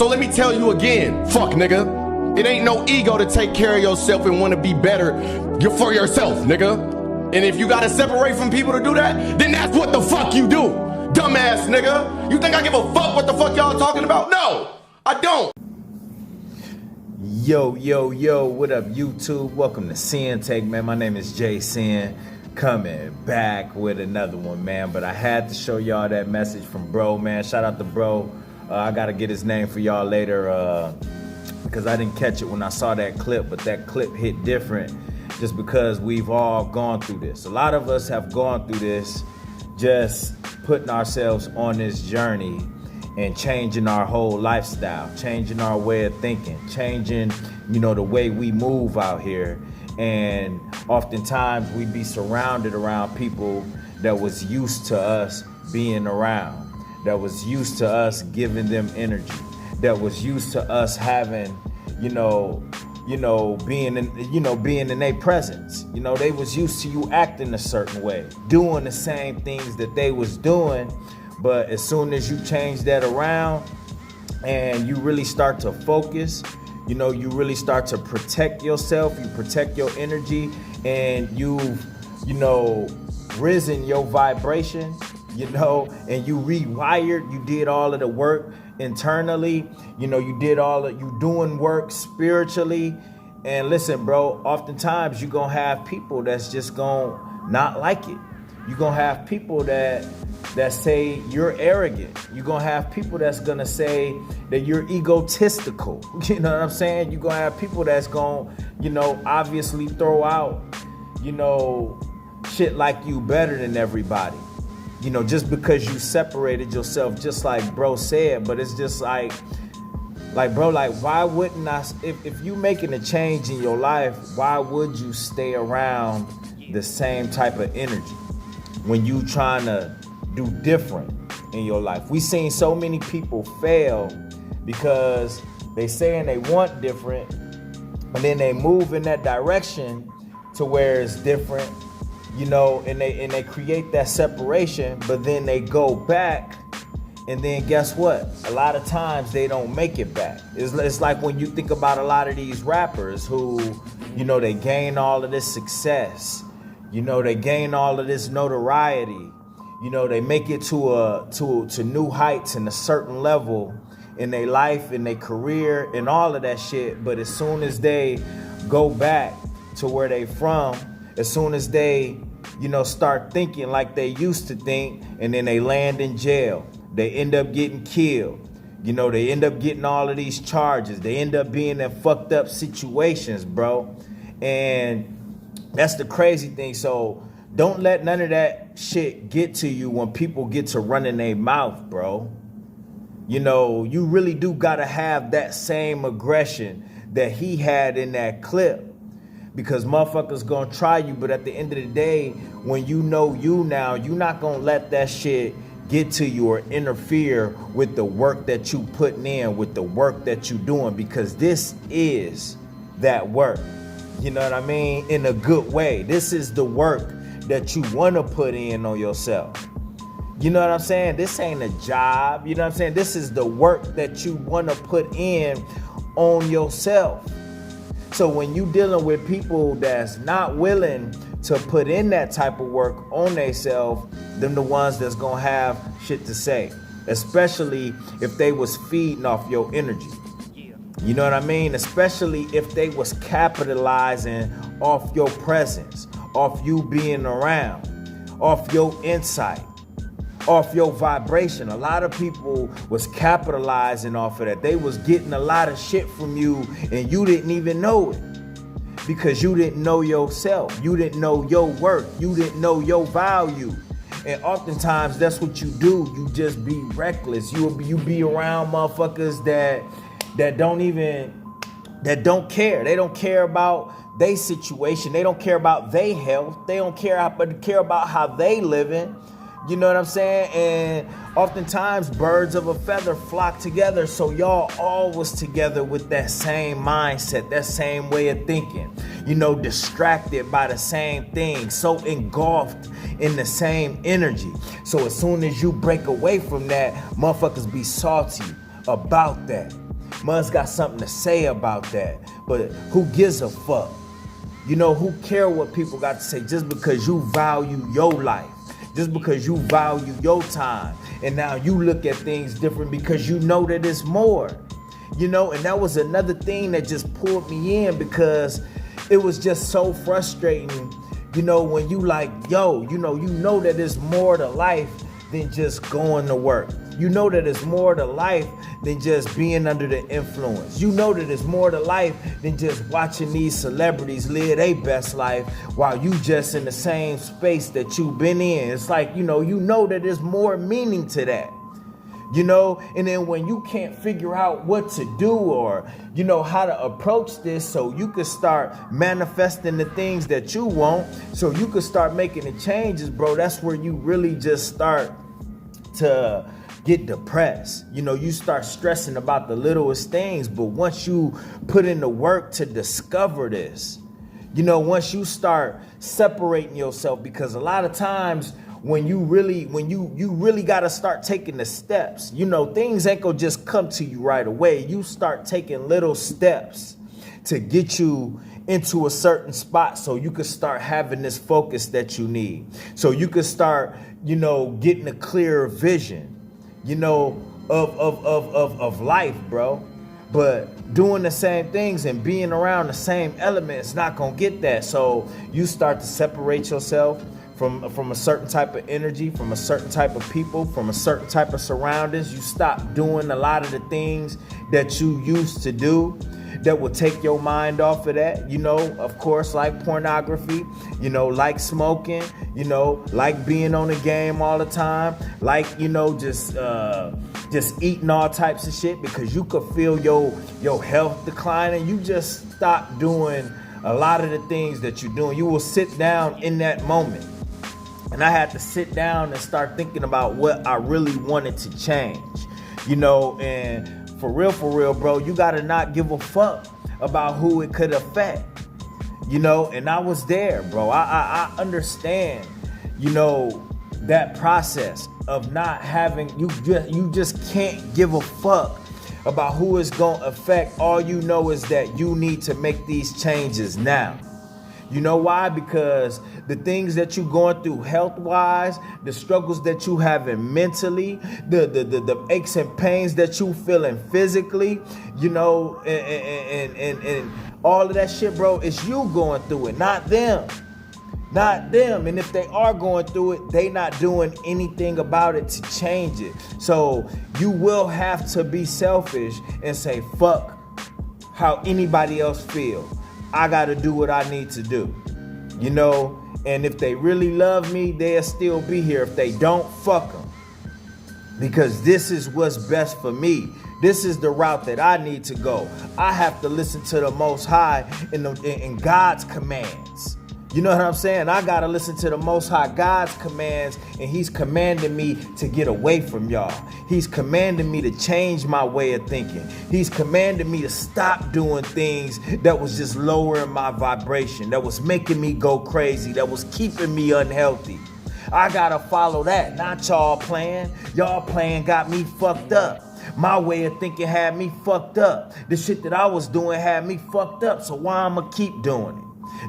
So let me tell you again, fuck nigga. It ain't no ego to take care of yourself and want to be better for yourself, nigga. And if you gotta separate from people to do that, then that's what the fuck you do. Dumbass nigga. You think I give a fuck what the fuck y'all talking about? No, I don't. Yo, what up YouTube? Welcome to Sinn-Take, man. My name is Sin, coming back with another one, man. But I had to show y'all that message from bro, man. Shout out to bro. I gotta get his name for y'all later because I didn't catch it when I saw that clip, but that clip hit different just because we've all gone through this. A lot of us have gone through this, just putting ourselves on this journey and changing our whole lifestyle, changing our way of thinking, changing, the way we move out here. And oftentimes we be surrounded around people that was used to us being around, that was used to us giving them energy, that was used to us having, being in their presence. They was used to you acting a certain way, doing the same things that they was doing. But as soon as you change that around and you really start to focus, you really start to protect yourself, you protect your energy, and you've, risen your vibration, and you rewired, you did all of the work internally, you doing work spiritually. And listen, bro, oftentimes you're gonna have people that's just gonna not like it. You're gonna have people that say you're arrogant. You're gonna have people that's gonna say that you're egotistical. You know what I'm saying? You're gonna have people that's gonna, obviously throw out, shit like you better than everybody. Just because you separated yourself, just like bro said. But it's just like bro, why wouldn't I, if you making a change in your life, why would you stay around the same type of energy when you trying to do different in your life? We seen so many people fail because they saying they want different, and then they move in that direction to where it's different, and they create that separation, but then they go back, and then guess what? A lot of times they don't make it back. It's like when you think about a lot of these rappers who, they gain all of this success, they gain all of this notoriety, they make it to new heights and a certain level in their life, in their career, and all of that shit. But as soon as they go back to where they from, as soon as they, start thinking like they used to think, and then they land in jail, they end up getting killed. They end up getting all of these charges. They end up being in fucked up situations, bro. And that's the crazy thing. So don't let none of that shit get to you when people get to running their mouth, bro. You really do gotta have that same aggression that he had in that clip, because motherfuckers gonna try you. But at the end of the day, when you know you now, you're not gonna let that shit get to you or interfere with the work that you putting in, with the work that you doing, because this is that work. You know what I mean? In a good way. This is the work that you want to put in on yourself. You know what I'm saying? This ain't a job. You know what I'm saying? This is the work that you want to put in on yourself. So when you dealing with people that's not willing to put in that type of work on themselves, them the ones that's gonna have shit to say, especially if they was feeding off your energy. You know what I mean? Especially if they was capitalizing off your presence, off you being around, off your insight, off your vibration. A lot of people was capitalizing off of that. They was getting a lot of shit from you and you didn't even know it, because you didn't know yourself. You didn't know your worth. You didn't know your value. And oftentimes that's what you do. You just be reckless. You be around motherfuckers that don't care. They don't care about their situation. They don't care about their health. They don't care about how they living. You know what I'm saying? And oftentimes birds of a feather flock together. So y'all all was together with that same mindset, that same way of thinking, distracted by the same thing, so engulfed in the same energy. So as soon as you break away from that, motherfuckers be salty about that. Must got something to say about that. But who gives a fuck? You know, who care what people got to say just because you value your life, just because you value your time. And now you look at things different because you know that it's more. You know, and that was another thing that just pulled me in because it was just so frustrating, you know, when you like, yo, you know that there's more to life than just going to work. You know that there's more to life than just being under the influence. You know that there's more to life than just watching these celebrities live their best life while you just in the same space that you've been in. It's like, you know that there's more meaning to that. You know, and then when you can't figure out what to do or, you know, how to approach this so you can start manifesting the things that you want, so you can start making the changes, bro, that's where you really just start to get depressed. You know, you start stressing about the littlest things, but once you put in the work to discover this, you know, once you start separating yourself, because a lot of times when you really got to start taking the steps, you know, things ain't gonna just come to you right away. You start taking little steps to get you into a certain spot so you can start having this focus that you need. So you can start, you know, getting a clearer vision, you know, of life, bro. But doing the same things and being around the same elements not gonna get that. So you start to separate yourself from a certain type of energy, from a certain type of people, from a certain type of surroundings. You stop doing a lot of the things that you used to do that will take your mind off of that. You know, of course, like pornography, you know, like smoking, you know, like being on the game all the time, like, you know, just eating all types of shit because you could feel your health declining. You just stop doing a lot of the things that you're doing. You will sit down in that moment. And I had to sit down and start thinking about what I really wanted to change, you know, and for real, bro, you got to not give a fuck about who it could affect, you know, and I was there, bro. I understand, you know, that process of not having, you just can't give a fuck about who it's going to affect. All you know is that you need to make these changes now. You know why? Because the things that you're going through health-wise, the struggles that you having mentally, the aches and pains that you feeling physically, you know, and all of that shit, bro, it's you going through it, not them. Not them. And if they are going through it, they not doing anything about it to change it. So you will have to be selfish and say, fuck how anybody else feel. I got to do what I need to do, you know, and if they really love me, they'll still be here. If they don't, fuck them, because this is what's best for me. This is the route that I need to go. I have to listen to the Most High in God's commands. You know what I'm saying? I got to listen to the Most High God's commands, and he's commanding me to get away from y'all. He's commanding me to change my way of thinking. He's commanding me to stop doing things that was just lowering my vibration, that was making me go crazy, that was keeping me unhealthy. I got to follow that, not y'all playing. Y'all playing got me fucked up. My way of thinking had me fucked up. The shit that I was doing had me fucked up, so why I'ma keep doing it?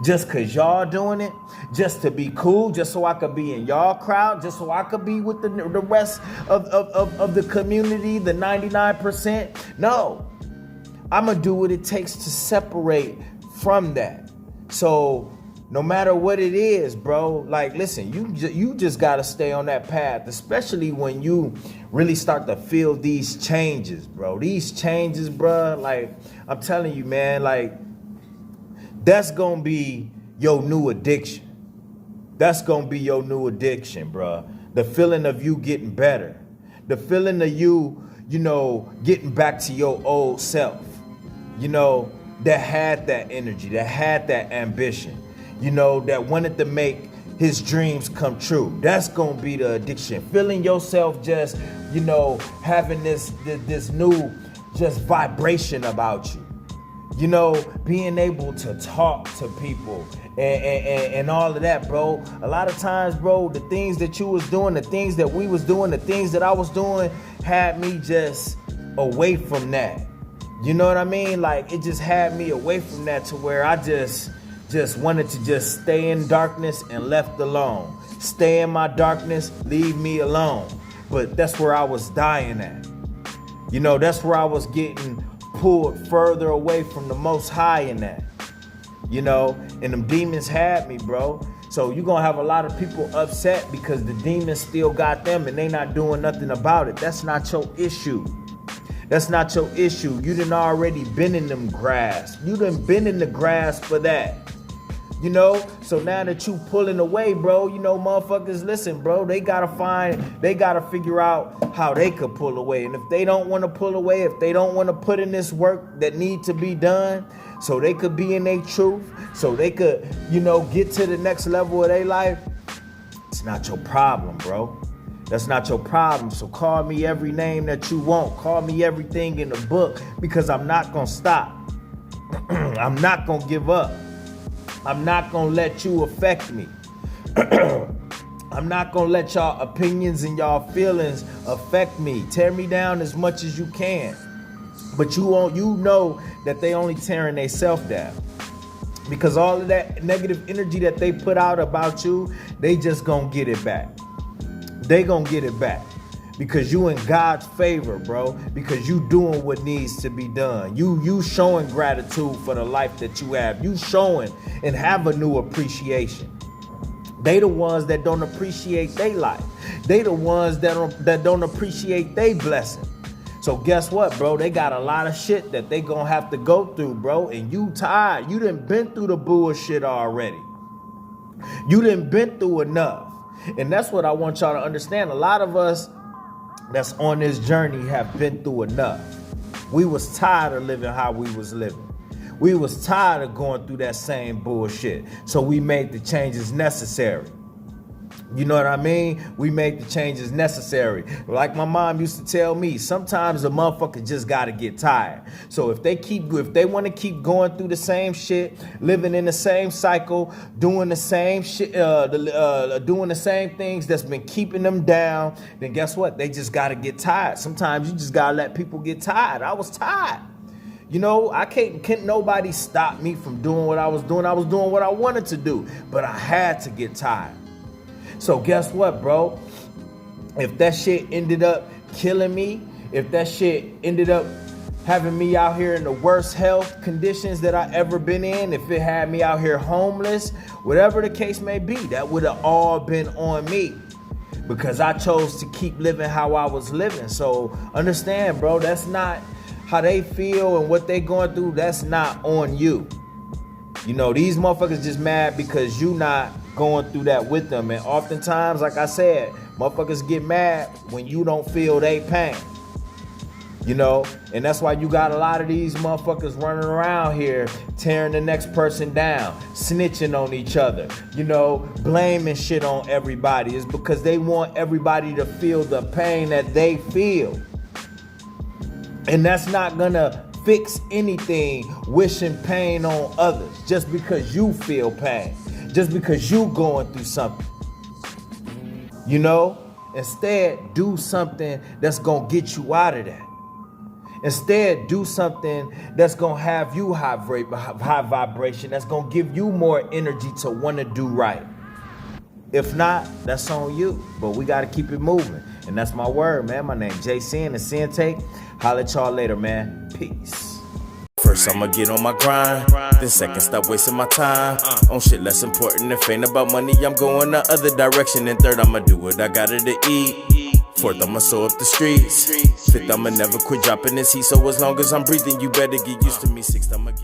Just because y'all doing it, just to be cool, just so I could be in y'all crowd, just so I could be with the rest of the community, the 99%. No, I'm going to do what it takes to separate from that. So no matter what it is, bro, like, listen, you just got to stay on that path, especially when you really start to feel these changes, bro. These changes, bro, like, I'm telling you, man, like, that's going to be your new addiction. That's going to be your new addiction, bro. The feeling of you getting better. The feeling of you, you know, getting back to your old self. You know, that had that energy, that had that ambition. You know, that wanted to make his dreams come true. That's going to be the addiction. Feeling yourself just, you know, having this new just vibration about you. You know, being able to talk to people and all of that, bro. A lot of times, bro, the things that you was doing, the things that we was doing, the things that I was doing had me just away from that. You know what I mean? Like, it just had me away from that to where I just wanted to just stay in darkness and left alone. Stay in my darkness, leave me alone. But that's where I was dying at. You know, that's where I was getting pulled further away from the Most High in that. You know, and them demons had me, bro. So you're gonna have a lot of people upset because the demons still got them and they not doing nothing about it. That's not your issue. That's not your issue. You done already been in them grass. You done been in the grass for that. You know, so now that you pulling away, bro, you know, motherfuckers, listen, bro, they gotta figure out how they could pull away. And if they don't want to pull away, if they don't want to put in this work that need to be done, so they could be in their truth, so they could, you know, get to the next level of their life, it's not your problem, bro. That's not your problem. So call me every name that you want. Call me everything in the book, because I'm not gonna stop. I'm not gonna give up. I'm not gonna let you affect me. I'm not gonna let y'all opinions and y'all feelings affect me. Tear me down as much as you can. But you know that they only tearing themselves down. Because all of that negative energy that they put out about you, they just gonna get it back. They gonna get it back. Because you in God's favor, bro. Because you doing what needs to be done. You showing gratitude for the life that you have. You showing and have a new appreciation. They the ones that don't appreciate their life. They the ones that don't appreciate their blessing. So guess what, bro? They got a lot of shit that they gonna have to go through, bro. And you tired. You done been through the bullshit already. You done been through enough. And that's what I want y'all to understand. A lot of us that's on this journey have been through enough. We was tired of living how we was living. We was tired of going through that same bullshit. So we made the changes necessary. You know what I mean? We made the changes necessary. Like my mom used to tell me, sometimes a motherfucker just gotta get tired. So if they want to keep going through the same shit, living in the same cycle, doing the same shit, doing the same things that's been keeping them down, then guess what? They just gotta get tired. Sometimes you just gotta let people get tired. I was tired. You know, can't nobody stop me from doing what I was doing. I was doing what I wanted to do, but I had to get tired. So guess what, bro? If that shit ended up killing me, if that shit ended up having me out here in the worst health conditions that I ever been in, if it had me out here homeless, whatever the case may be, that would have all been on me, because I chose to keep living how I was living. So understand, bro, that's not how they feel and what they going through. That's not on you. You know, these motherfuckers just mad because you not going through that with them. And oftentimes, like I said, motherfuckers get mad when you don't feel they pain. You know, and that's why you got a lot of these motherfuckers running around here tearing the next person down, snitching on each other, you know, blaming shit on everybody. It's because they want everybody to feel the pain that they feel. And that's not gonna fix anything, wishing pain on others just because you feel pain, just because you going through something. You know, instead do something that's gonna get you out of that. Instead, do something that's gonna have you high vibration, that's gonna give you more energy to want to do right. If not, that's on you. But we gotta keep it moving. And that's my word, man. My name Jay Sinn and Sinn-Take. Holla at y'all later, man. Peace. First I'ma get on my grind, then second stop wasting my time on shit less important. If ain't about money, I'm going the other direction. And third, I'ma do what I gotta to eat. Fourth, I'ma sew up the streets. Fifth, I'ma never quit dropping this heat. So as long as I'm breathing, you better get used to me. Sixth, I'ma get